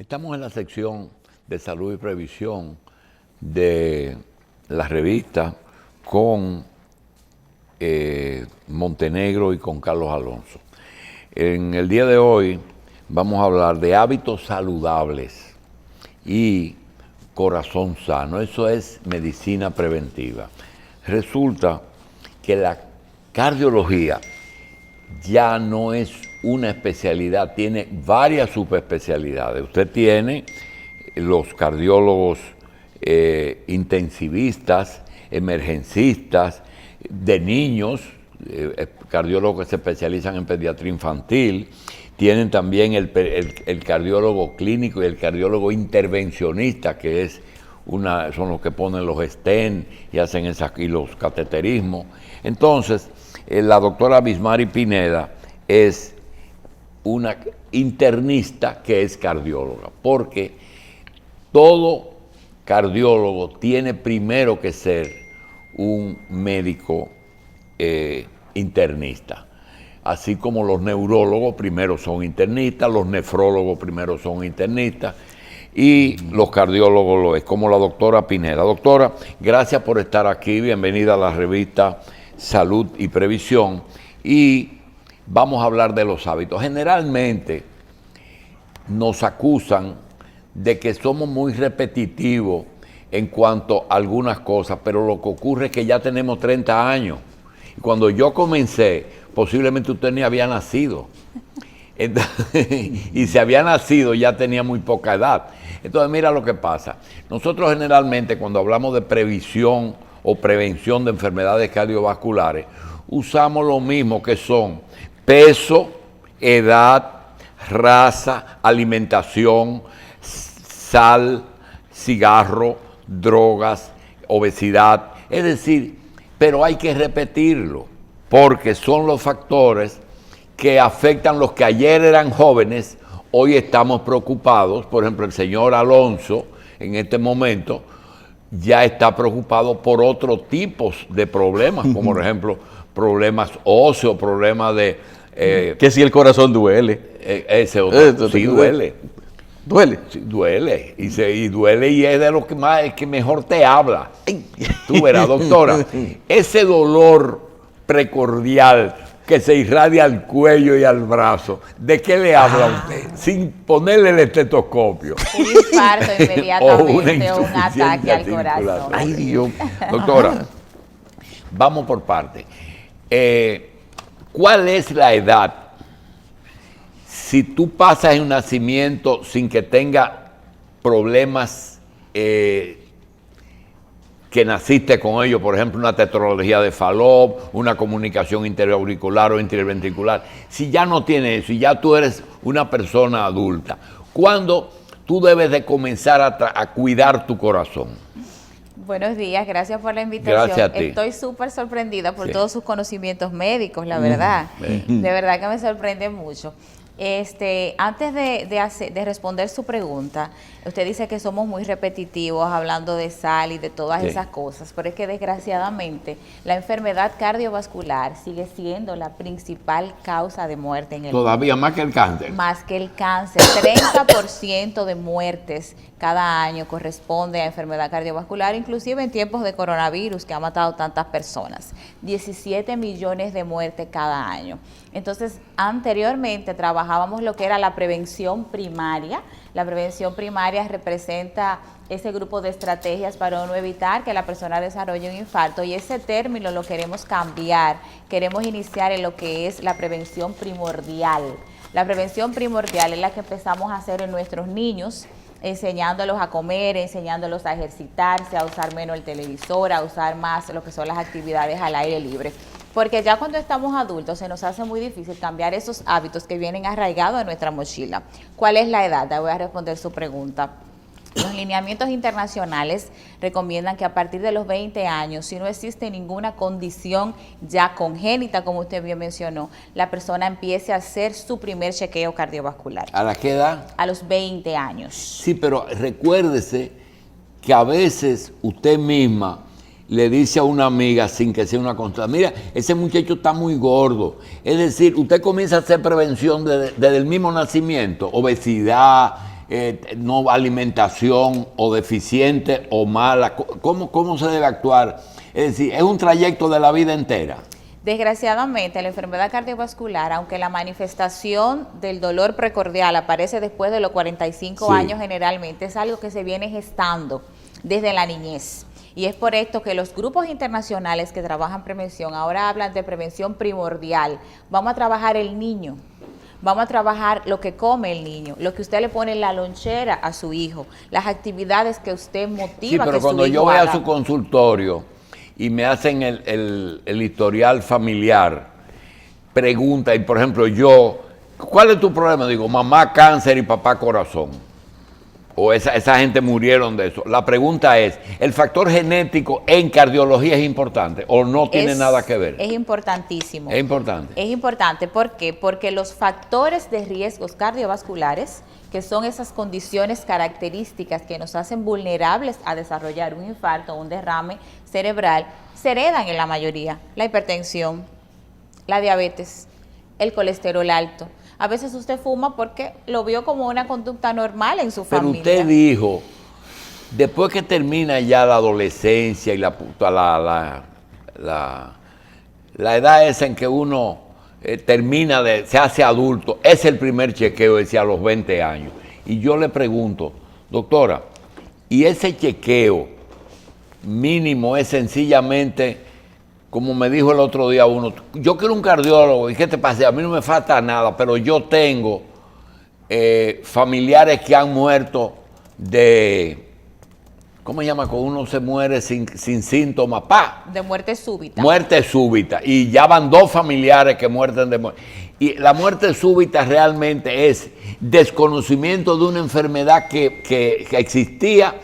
Estamos en la sección de salud y previsión de la revista con Montenegro y con Carlos Alonso. En el día de hoy vamos a hablar de hábitos saludables y corazón sano. Eso es medicina preventiva. Resulta que la cardiología ya no es una especialidad, tiene varias subespecialidades. Usted tiene los cardiólogos intensivistas, emergencistas, de niños, cardiólogos que se especializan en pediatría infantil, tienen también el cardiólogo clínico y el cardiólogo intervencionista, que son los que ponen los stents y hacen y los cateterismos. Entonces, la doctora Bismari Pineda es una internista que es cardióloga, porque todo cardiólogo tiene primero que ser un médico internista. Así como los neurólogos primero son internistas, los nefrólogos primero son internistas y los cardiólogos lo es, como la doctora Pineda. Doctora, gracias por estar aquí, bienvenida a la revista Salud y Previsión, y vamos a hablar de los hábitos. Generalmente nos acusan de que somos muy repetitivos en cuanto a algunas cosas, pero lo que ocurre es que ya tenemos 30 años. Y cuando yo comencé, posiblemente usted ni había nacido. Entonces, y si había nacido ya tenía muy poca edad. Entonces mira lo que pasa. Nosotros generalmente cuando hablamos de previsión o prevención de enfermedades cardiovasculares, usamos lo mismo que son peso, edad, raza, alimentación, sal, cigarro, drogas, obesidad. Es decir, pero hay que repetirlo, porque son los factores que afectan los que ayer eran jóvenes, hoy estamos preocupados. Por ejemplo, el señor Alonso, en este momento, ya está preocupado por otros tipos de problemas, como por ejemplo, problemas óseos, problemas de... que si el corazón duele. Ese otro, sí duele. ¿Duele? Sí, duele. Y duele y es de lo que más, es que mejor te habla. Tú verás, doctora, ese dolor precordial que se irradia al cuello y al brazo, ¿de qué le habla usted? Sin ponerle el estetoscopio. Un infarto inmediatamente o un ataque al corazón. Ay, Dios. Doctora, vamos por partes. ¿Cuál es la edad? Si tú pasas en un nacimiento sin que tenga problemas que naciste con ellos, por ejemplo, una tetralogía de Fallot, una comunicación interauricular o interventricular, si ya no tienes eso y ya tú eres una persona adulta, ¿cuándo tú debes de comenzar a cuidar tu corazón? Buenos días, gracias por la invitación. Gracias a ti. Estoy súper sorprendida por Sí. todos sus conocimientos médicos, la verdad. De verdad que me sorprende mucho. Antes de responder su pregunta, usted dice que somos muy repetitivos hablando de sal y de todas Sí. esas cosas, pero es que desgraciadamente la enfermedad cardiovascular sigue siendo la principal causa de muerte en el mundo. Todavía más que el cáncer. Más que el cáncer. 30% de muertes cada año corresponde a enfermedad cardiovascular, inclusive en tiempos de coronavirus que ha matado tantas personas. 17 millones de muertes cada año. Entonces, anteriormente trabajábamos lo que era la prevención primaria. La prevención primaria representa ese grupo de estrategias para uno evitar que la persona desarrolle un infarto, y ese término lo queremos cambiar. Queremos iniciar en lo que es la prevención primordial. La prevención primordial es la que empezamos a hacer en nuestros niños, enseñándolos a comer, enseñándolos a ejercitarse, a usar menos el televisor, a usar más lo que son las actividades al aire libre. Porque ya cuando estamos adultos se nos hace muy difícil cambiar esos hábitos que vienen arraigados en nuestra mochila. ¿Cuál es la edad? Te voy a responder su pregunta. Los lineamientos internacionales recomiendan que a partir de los 20 años, si no existe ninguna condición ya congénita, como usted bien mencionó, la persona empiece a hacer su primer chequeo cardiovascular. ¿A la qué edad? A los 20 años. Sí, pero recuérdese que a veces usted misma le dice a una amiga sin que sea una constante, mira, ese muchacho está muy gordo. Es decir, usted comienza a hacer prevención desde el mismo nacimiento, obesidad, no alimentación o deficiente o mala? ¿Cómo se debe actuar? Es decir, es un trayecto de la vida entera. Desgraciadamente, la enfermedad cardiovascular, aunque la manifestación del dolor precordial aparece después de los 45 Sí. años generalmente, es algo que se viene gestando desde la niñez. Y es por esto que los grupos internacionales que trabajan prevención ahora hablan de prevención primordial. Vamos a trabajar el niño. Vamos a trabajar lo que come el niño, lo que usted le pone en la lonchera a su hijo, las actividades que usted motiva Sí, pero que su cuando hijo yo voy a haga. su consultorio y me hacen el historial familiar, pregunta, y por ejemplo ¿cuál es tu problema? Digo, mamá cáncer y papá corazón. O esa gente murieron de eso. La pregunta es, ¿el factor genético en cardiología es importante o no tiene nada que ver? Es importantísimo. Es importante. Es importante, ¿por qué? Porque los factores de riesgos cardiovasculares, que son esas condiciones características que nos hacen vulnerables a desarrollar un infarto o un derrame cerebral, se heredan en la mayoría. La hipertensión, la diabetes, el colesterol alto. A veces usted fuma porque lo vio como una conducta normal en su Pero familia. usted dijo, después que termina ya la adolescencia y la edad esa en que uno se hace adulto, es el primer chequeo, decía, a los 20 años. Y yo le pregunto, doctora, ¿y ese chequeo mínimo es sencillamente, como me dijo el otro día uno, yo quiero un cardiólogo, ¿y qué te pasa? A mí no me falta nada, pero yo tengo familiares que han muerto de, ¿cómo se llama? Cuando uno se muere sin síntomas, De muerte súbita. muerte súbita, y ya van 2 familiares que muerten de muerte. Y la muerte súbita realmente es desconocimiento de una enfermedad que existía,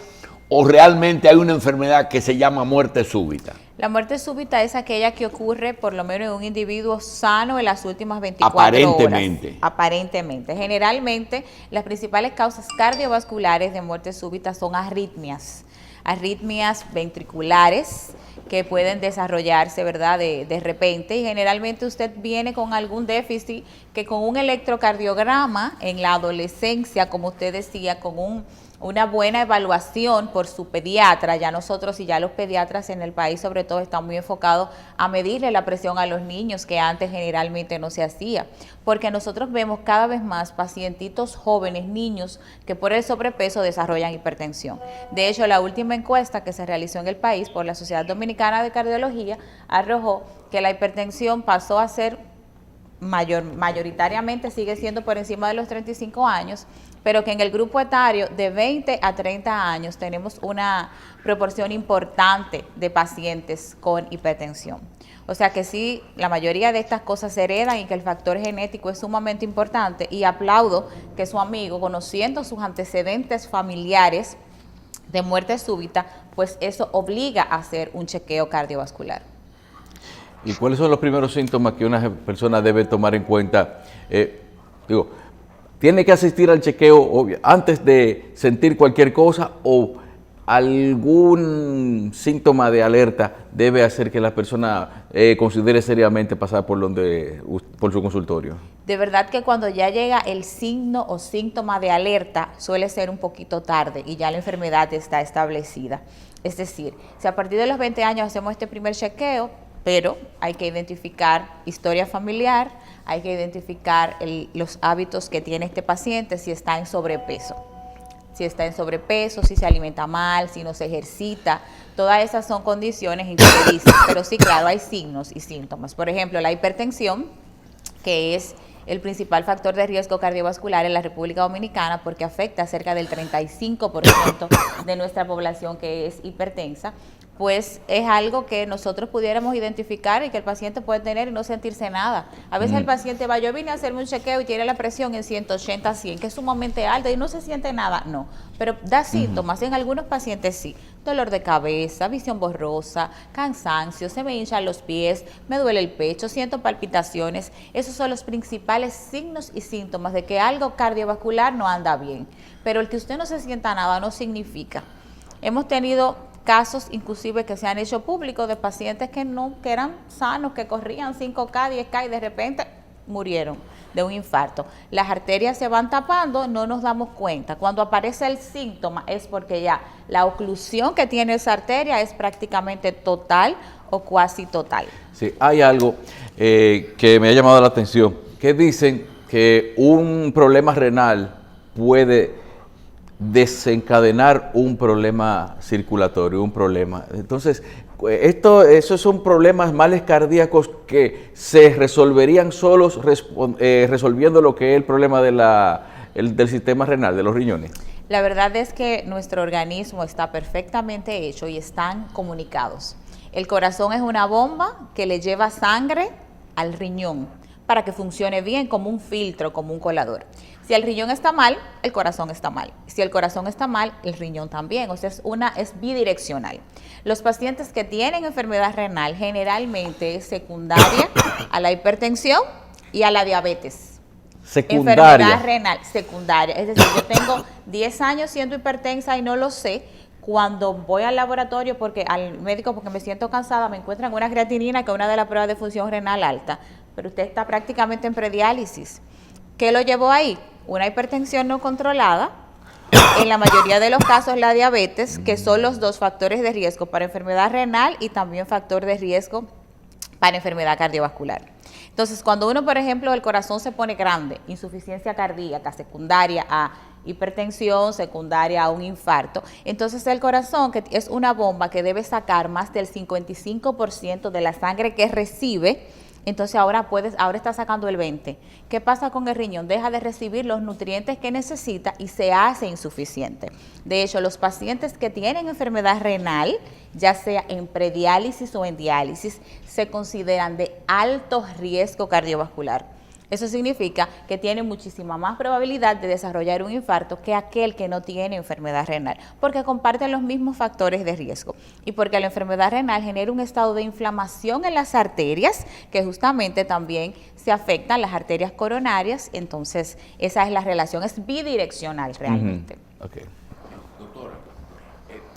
o realmente hay una enfermedad que se llama muerte súbita. La muerte súbita es aquella que ocurre por lo menos en un individuo sano en las últimas 24 Aparentemente. horas. Aparentemente. Generalmente, las principales causas cardiovasculares de muerte súbita son arritmias. Arritmias ventriculares que pueden desarrollarse, ¿verdad?, de repente, y generalmente usted viene con algún déficit que con un electrocardiograma en la adolescencia, como usted decía, con una buena evaluación por su pediatra, ya nosotros y ya los pediatras en el país sobre todo están muy enfocados a medirle la presión a los niños, que antes generalmente no se hacía, porque nosotros vemos cada vez más pacientitos jóvenes, niños, que por el sobrepeso desarrollan hipertensión. De hecho, la última encuesta que se realizó en el país por la Sociedad Dominicana de Cardiología arrojó que la hipertensión pasó a ser mayoritariamente, sigue siendo por encima de los 35 años, pero que en el grupo etario de 20 a 30 años tenemos una proporción importante de pacientes con hipertensión. O sea que sí, la mayoría de estas cosas se heredan y que el factor genético es sumamente importante, y aplaudo que su amigo, conociendo sus antecedentes familiares de muerte súbita, pues eso obliga a hacer un chequeo cardiovascular. ¿Y cuáles son los primeros síntomas que una persona debe tomar en cuenta? ¿Tiene que asistir al chequeo antes de sentir cualquier cosa, o algún síntoma de alerta debe hacer que la persona considere seriamente pasar por su consultorio? De verdad que cuando ya llega el signo o síntoma de alerta suele ser un poquito tarde y ya la enfermedad está establecida. Es decir, si a partir de los 20 años hacemos este primer chequeo, pero hay que identificar historia familiar, hay que identificar los hábitos que tiene este paciente, si está en sobrepeso. Si está en sobrepeso, si se alimenta mal, si no se ejercita, todas esas son condiciones en que se dicen, pero sí, claro, hay signos y síntomas. Por ejemplo, la hipertensión, que es el principal factor de riesgo cardiovascular en la República Dominicana, porque afecta a cerca del 35% de nuestra población que es hipertensa, pues es algo que nosotros pudiéramos identificar y que el paciente puede tener y no sentirse nada. A veces el paciente va, yo vine a hacerme un chequeo y tiene la presión en 180, 100, que es sumamente alta y no se siente nada. No, pero da síntomas, en algunos pacientes sí. Dolor de cabeza, visión borrosa, cansancio, se me hinchan los pies, me duele el pecho, siento palpitaciones. Esos son los principales signos y síntomas de que algo cardiovascular no anda bien. Pero el que usted no se sienta nada no significa. Hemos tenido casos inclusive que se han hecho públicos de pacientes que eran sanos, que corrían 5K, 10K y de repente murieron. de un infarto. Las arterias se van tapando, no nos damos cuenta. Cuando aparece el síntoma es porque ya la oclusión que tiene esa arteria es prácticamente total o cuasi total. Sí, hay algo que me ha llamado la atención, que dicen que un problema renal puede desencadenar un problema circulatorio, un problema. Entonces, esos son problemas, males cardíacos que se resolverían solos resolviendo lo que es el problema del sistema renal, de los riñones. La verdad es que nuestro organismo está perfectamente hecho y están comunicados. El corazón es una bomba que le lleva sangre al riñón para que funcione bien como un filtro, como un colador. Si el riñón está mal, el corazón está mal. Si el corazón está mal, el riñón también. O sea, es bidireccional. Los pacientes que tienen enfermedad renal generalmente es secundaria a la hipertensión y a la diabetes. Secundaria. Enfermedad renal secundaria. Es decir, yo tengo 10 años siendo hipertensa y no lo sé. Cuando voy al laboratorio, al médico, porque me siento cansada, me encuentran una creatinina, que es una de las pruebas de función renal alta. Pero usted está prácticamente en prediálisis. ¿Qué lo llevó ahí? Una hipertensión no controlada, en la mayoría de los casos la diabetes, que son los dos factores de riesgo para enfermedad renal y también factor de riesgo para enfermedad cardiovascular. Entonces, cuando uno, por ejemplo, el corazón se pone grande, insuficiencia cardíaca secundaria a hipertensión, secundaria a un infarto, entonces el corazón, que es una bomba que debe sacar más del 55% de la sangre que recibe, entonces ahora está sacando el 20%. ¿Qué pasa con el riñón? Deja de recibir los nutrientes que necesita y se hace insuficiente. De hecho, los pacientes que tienen enfermedad renal, ya sea en prediálisis o en diálisis, se consideran de alto riesgo cardiovascular. Eso significa que tiene muchísima más probabilidad de desarrollar un infarto que aquel que no tiene enfermedad renal, porque comparten los mismos factores de riesgo y porque la enfermedad renal genera un estado de inflamación en las arterias que justamente también se afectan las arterias coronarias. Entonces esa es la relación, es bidireccional realmente. Okay. Doctora,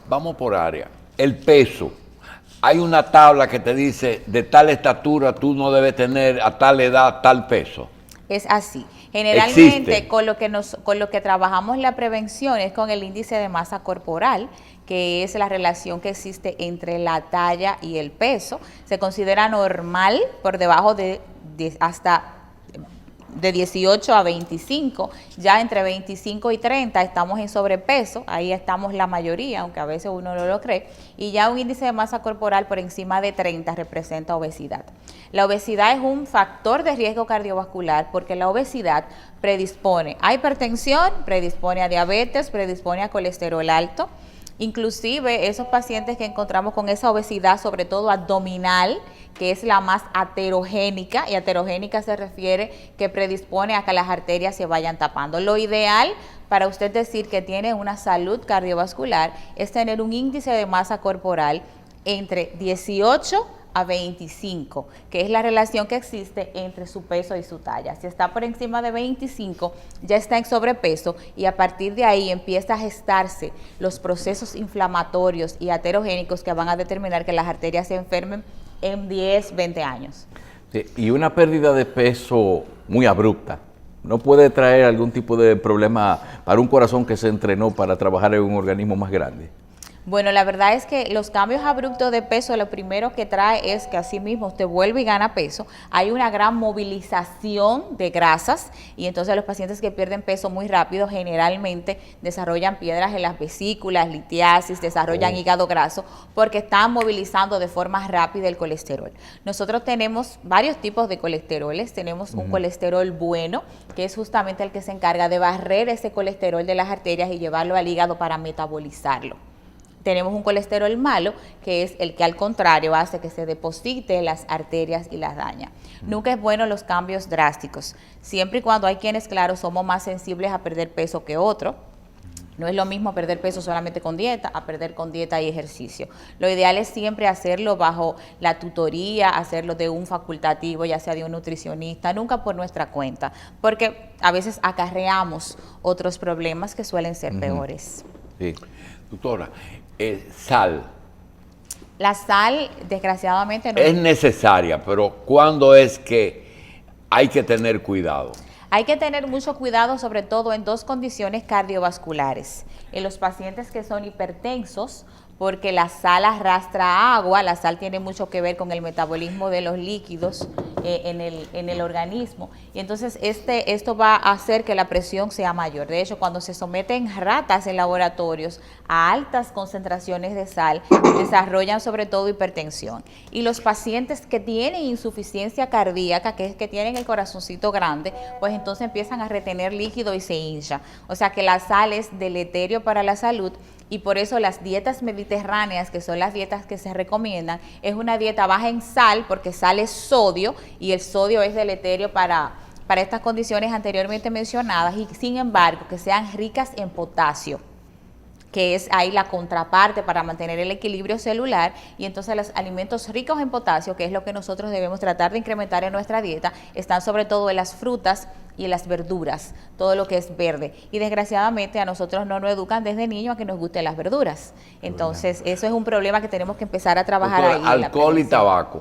vamos por área. El peso. Hay una tabla que te dice, de tal estatura tú no debes tener a tal edad tal peso. Es así. Generalmente Existe. con lo que trabajamos la prevención es con el índice de masa corporal, que es la relación que existe entre la talla y el peso. Se considera normal por debajo hasta de 18 a 25, ya entre 25 y 30 estamos en sobrepeso, ahí estamos la mayoría, aunque a veces uno no lo cree, y ya un índice de masa corporal por encima de 30 representa obesidad. La obesidad es un factor de riesgo cardiovascular porque la obesidad predispone a hipertensión, predispone a diabetes, predispone a colesterol alto. Inclusive esos pacientes que encontramos con esa obesidad, sobre todo abdominal, que es la más aterogénica, y aterogénica se refiere que predispone a que las arterias se vayan tapando. Lo ideal para usted decir que tiene una salud cardiovascular es tener un índice de masa corporal entre 18 a 25, que es la relación que existe entre su peso y su talla. Si está por encima de 25, ya está en sobrepeso y a partir de ahí empieza a gestarse los procesos inflamatorios y aterogénicos que van a determinar que las arterias se enfermen en 10, 20 años. Sí, y una pérdida de peso muy abrupta no puede traer algún tipo de problema para un corazón que se entrenó para trabajar en un organismo más grande. Bueno, la verdad es que los cambios abruptos de peso lo primero que trae es que así mismo usted vuelve y gana peso. Hay una gran movilización de grasas y entonces los pacientes que pierden peso muy rápido generalmente desarrollan piedras en las vesículas, litiasis, desarrollan hígado graso porque están movilizando de forma rápida el colesterol. Nosotros tenemos varios tipos de colesteroles. Tenemos un colesterol bueno, que es justamente el que se encarga de barrer ese colesterol de las arterias y llevarlo al hígado para metabolizarlo. Tenemos un colesterol malo, que es el que al contrario hace que se deposite en las arterias y las daña. Nunca es bueno los cambios drásticos, siempre y cuando hay quienes, claro, somos más sensibles a perder peso que otros. No es lo mismo perder peso solamente con dieta, a perder con dieta y ejercicio. Lo ideal es siempre hacerlo bajo la tutoría, hacerlo de un facultativo, ya sea de un nutricionista, nunca por nuestra cuenta, porque a veces acarreamos otros problemas que suelen ser peores. Sí. Doctora, sal. La sal, desgraciadamente, no Es necesaria, pero ¿cuándo es que hay que tener cuidado? Hay que tener mucho cuidado, sobre todo en dos condiciones cardiovasculares. En los pacientes que son hipertensos, porque la sal arrastra agua, la sal tiene mucho que ver con el metabolismo de los líquidos en el organismo, y entonces esto va a hacer que la presión sea mayor. De hecho, cuando se someten ratas en laboratorios a altas concentraciones de sal, desarrollan sobre todo hipertensión. Y los pacientes que tienen insuficiencia cardíaca, que es que tienen el corazoncito grande, pues entonces empiezan a retener líquido y se hincha. O sea que la sal es deleterio para la salud. Y por eso las dietas mediterráneas, que son las dietas que se recomiendan, es una dieta baja en sal, porque sal es sodio, y el sodio es deleterio para estas condiciones anteriormente mencionadas, y sin embargo que sean ricas en potasio, que es ahí la contraparte para mantener el equilibrio celular. Y entonces los alimentos ricos en potasio, que es lo que nosotros debemos tratar de incrementar en nuestra dieta, están sobre todo en las frutas y en las verduras, todo lo que es verde. Y desgraciadamente a nosotros no nos educan desde niños a que nos gusten las verduras. Entonces eso es un problema que tenemos que empezar a trabajar. Doctora, ahí. Alcohol y tabaco.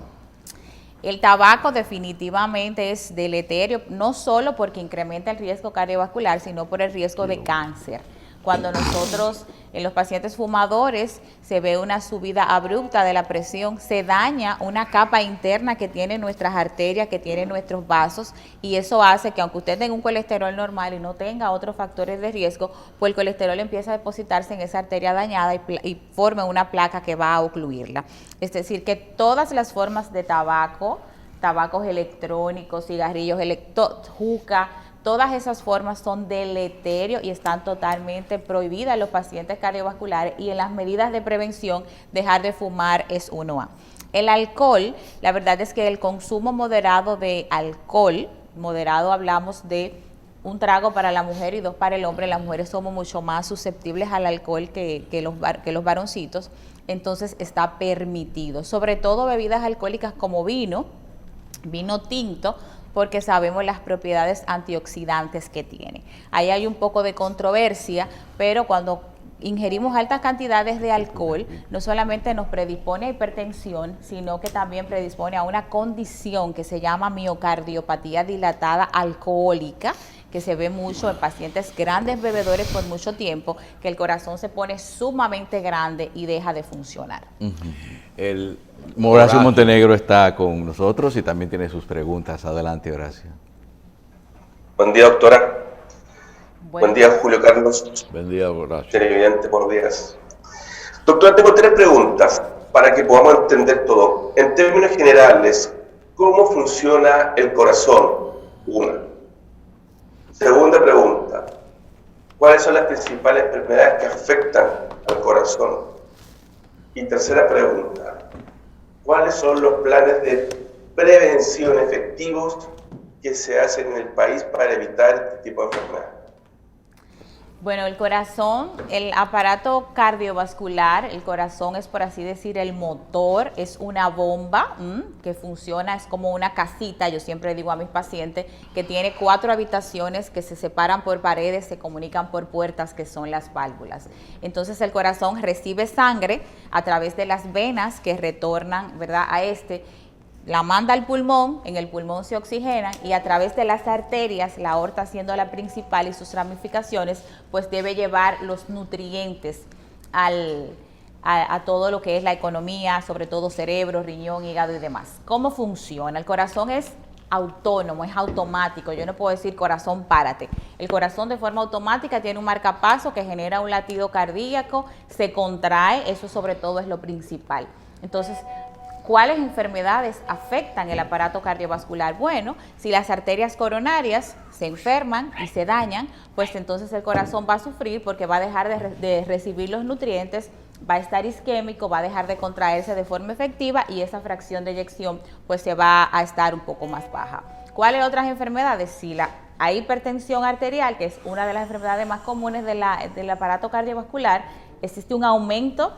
El tabaco definitivamente es deleterio, no solo porque incrementa el riesgo cardiovascular, sino por el riesgo de cáncer. Cuando nosotros, en los pacientes fumadores, se ve una subida abrupta de la presión, se daña una capa interna que tienen nuestras arterias, que tienen nuestros vasos, y eso hace que aunque usted tenga un colesterol normal y no tenga otros factores de riesgo, pues el colesterol empieza a depositarse en esa arteria dañada y forme una placa que va a ocluirla. Es decir, que todas las formas de tabaco, tabacos electrónicos, cigarrillos, juca, todas esas formas son deleterios y están totalmente prohibidas en los pacientes cardiovasculares, y en las medidas de prevención dejar de fumar es 1A. El alcohol, la verdad es que el consumo moderado de alcohol, moderado hablamos de un trago para la mujer y 2 para el hombre. Las mujeres somos mucho más susceptibles al alcohol que los varoncitos, entonces está permitido, sobre todo bebidas alcohólicas como vino tinto, porque sabemos las propiedades antioxidantes que tiene. Ahí hay un poco de controversia, pero cuando ingerimos altas cantidades de alcohol, no solamente nos predispone a hipertensión, sino que también predispone a una condición que se llama miocardiopatía dilatada alcohólica, que se ve mucho en pacientes grandes bebedores por mucho tiempo, que el corazón se pone sumamente grande y deja de funcionar. Horacio Montenegro está con nosotros y también tiene sus preguntas. Adelante, Horacio. Buen día, doctora. Buen día, Julio Carlos. Buen día, Horacio. Televidente, buenos días. Doctora, tengo 3 preguntas para que podamos entender todo. En términos generales, ¿cómo funciona el corazón? 1. Segunda pregunta, ¿cuáles son las principales enfermedades que afectan al corazón? Y tercera pregunta, ¿cuáles son los planes de prevención efectivos que se hacen en el país para evitar este tipo de enfermedades? Bueno, el corazón, el aparato cardiovascular, el corazón es, por así decir, el motor, es una bomba que funciona, es como una casita. Yo siempre digo a mis pacientes que tiene 4 habitaciones que se separan por paredes, se comunican por puertas, que son las válvulas. Entonces el corazón recibe sangre a través de las venas que retornan, ¿verdad?, la manda al pulmón, en el pulmón se oxigenan, y a través de las arterias, la aorta siendo la principal y sus ramificaciones, pues debe llevar los nutrientes a todo lo que es la economía, sobre todo cerebro, riñón, hígado y demás. ¿Cómo funciona? El corazón es autónomo, es automático. Yo no puedo decir corazón, párate. El corazón de forma automática tiene un marcapaso que genera un latido cardíaco, se contrae, eso sobre todo es lo principal. Entonces, ¿cuáles enfermedades afectan el aparato cardiovascular? Bueno, si las arterias coronarias se enferman y se dañan, pues entonces el corazón va a sufrir porque va a dejar de recibir los nutrientes, va a estar isquémico, va a dejar de contraerse de forma efectiva y esa fracción de eyección pues se va a estar un poco más baja. ¿Cuáles otras enfermedades? Si hay hipertensión arterial, que es una de las enfermedades más comunes del aparato cardiovascular, existe un aumento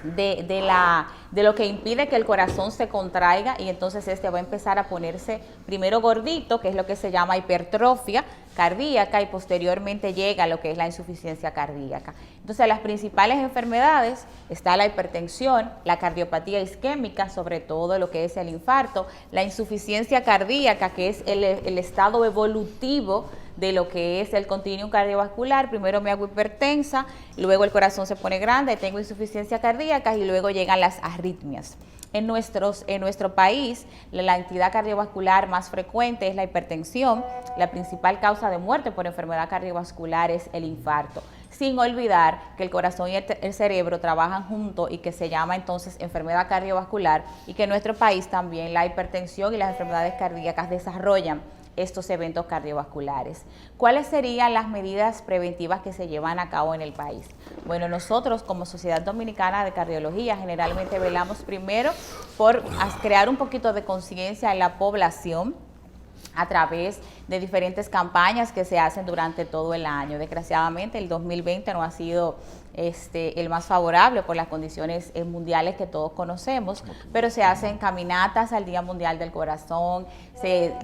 de lo que impide que el corazón se contraiga, y entonces este va a empezar a ponerse primero gordito, que es lo que se llama hipertrofia cardíaca, y posteriormente llega a lo que es la insuficiencia cardíaca. Entonces, las principales enfermedades está la hipertensión, la cardiopatía isquémica, sobre todo lo que es el infarto, la insuficiencia cardíaca, que es el estado evolutivo de lo que es el continuum cardiovascular. Primero me hago hipertensa, luego el corazón se pone grande, tengo insuficiencia cardíaca y luego llegan las arritmias. En nuestro país, la entidad cardiovascular más frecuente es la hipertensión. La principal causa de muerte por enfermedad cardiovascular es el infarto. Sin olvidar que el corazón y el cerebro trabajan juntos y que se llama entonces enfermedad cardiovascular, y que en nuestro país también la hipertensión y las enfermedades cardíacas desarrollan estos eventos cardiovasculares. ¿Cuáles serían las medidas preventivas que se llevan a cabo en el país? Bueno, nosotros como Sociedad Dominicana de Cardiología generalmente velamos primero por crear un poquito de conciencia en la población a través de diferentes campañas que se hacen durante todo el año. Desgraciadamente el 2020 no ha sido el más favorable por las condiciones mundiales que todos conocemos, pero se hacen caminatas al Día Mundial del Corazón, se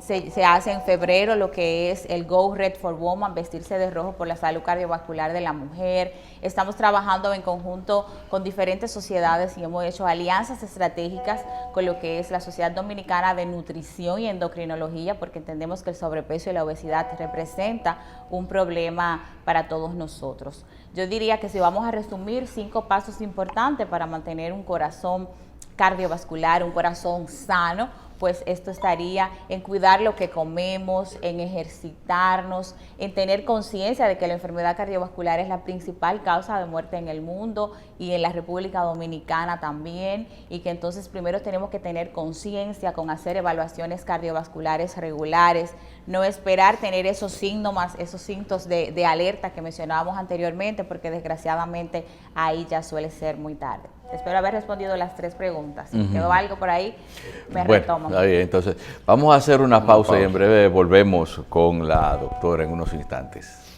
hace en febrero lo que es el Go Red for Woman, vestirse de rojo por la salud cardiovascular de la mujer. Estamos trabajando en conjunto con diferentes sociedades y hemos hecho alianzas estratégicas con lo que es la Sociedad Dominicana de Nutrición y Endocrinología, porque entendemos que el sobrepeso y la obesidad representa un problema para todos nosotros. Yo diría que si vamos a resumir 5 pasos importantes para mantener un corazón cardiovascular, un corazón sano, pues esto estaría en cuidar lo que comemos, en ejercitarnos, en tener conciencia de que la enfermedad cardiovascular es la principal causa de muerte en el mundo y en la República Dominicana también, y que entonces primero tenemos que tener conciencia con hacer evaluaciones cardiovasculares regulares, no esperar tener esos síntomas, esos síntomas de alerta que mencionábamos anteriormente, porque desgraciadamente ahí ya suele ser muy tarde. Espero haber respondido las 3 preguntas. Si quedó algo por ahí, me retomo. Está bien, entonces vamos a hacer una pausa y en breve volvemos con la doctora en unos instantes.